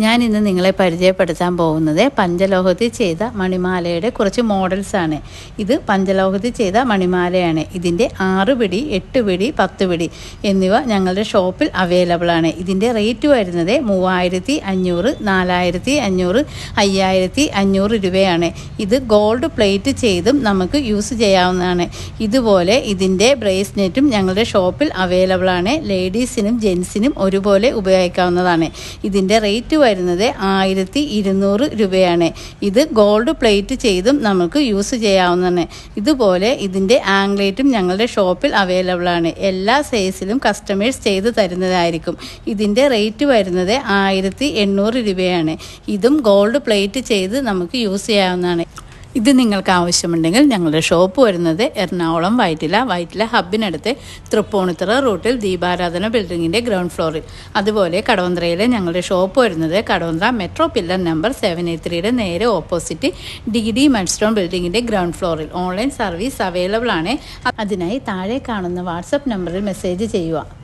ഞാൻ ഇന്ന് നിങ്ങളെ പരിചയപ്പെടുത്താൻ പോകുന്നത് പഞ്ചലോഹത്തിൽ ചെയ്ത മണിമാലയുടെ കുറച്ച് മോഡൽസാണ്. ഇത് പഞ്ചലോഹത്തിൽ ചെയ്ത മണിമാലയാണ്. ഇതിൻ്റെ 6 പിടി, 8 പിടി, 10 പിടി എന്നിവ ഞങ്ങളുടെ ഷോപ്പിൽ അവൈലബിൾ ആണ്. ഇതിൻ്റെ റേറ്റ് വരുന്നത് 3500, 4500, 5500 രൂപയാണ്. ഇത് ഗോൾഡ് പ്ലേറ്റ് ചെയ്തും നമുക്ക് യൂസ് ചെയ്യാവുന്നതാണ്. ഇതുപോലെ ഇതിൻ്റെ ബ്രേസ്ലെറ്റും ഞങ്ങളുടെ ഷോപ്പിൽ അവൈലബിൾ ആണ്. ലേഡീസിനും ജെൻസിനും ഒരുപോലെ ഉപയോഗിക്കാവുന്നതാണ്. ഇതിൻ്റെ റേറ്റ് വരുന്നത് 1200 രൂപയാണ്. ഇത് ഗോൾഡ് പ്ലേറ്റ് ചെയ്തും നമുക്ക് യൂസ് ചെയ്യാവുന്നതാണ്. ഇതുപോലെ ഇതിൻ്റെ ആംഗ്ലേറ്റും ഞങ്ങളുടെ ഷോപ്പിൽ അവൈലബിൾ ആണ്. എല്ലാ സൈസിലും കസ്റ്റമൈസ് ചെയ്ത് തരുന്നതായിരിക്കും. ഇതിൻ്റെ റേറ്റ് വരുന്നത് 1800 രൂപയാണ്. ഇതും ഗോൾഡ് പ്ലേറ്റ് ചെയ്ത് നമുക്ക് യൂസ് ചെയ്യാവുന്നതാണ്. ഇത് നിങ്ങൾക്ക് ആവശ്യമുണ്ടെങ്കിൽ ഞങ്ങളുടെ ഷോപ്പ് വരുന്നത് എറണാകുളം വൈറ്റില ഹബിനടുത്ത് തൃപ്പൂണിത്തുറ റൂട്ടിൽ ദീപാരാധന ബിൽഡിങ്ങിൻ്റെ ഗ്രൗണ്ട് ഫ്ലോറിൽ. അതുപോലെ കടവന്ത്രയിലെ ഞങ്ങളുടെ ഷോപ്പ് വരുന്നത് കടവന്ത്ര മെട്രോ പില്ലർ നമ്പർ 783 നേരെ ഓപ്പോസിറ്റ് DD മഡ്സ്റ്റോൺ ബിൽഡിങ്ങിൻ്റെ ഗ്രൗണ്ട് ഫ്ലോറിൽ. ഓൺലൈൻ സർവീസ് അവൈലബിൾ ആണ്. അതിനായി താഴെ കാണുന്ന വാട്സപ്പ് നമ്പറിൽ മെസ്സേജ് ചെയ്യുക.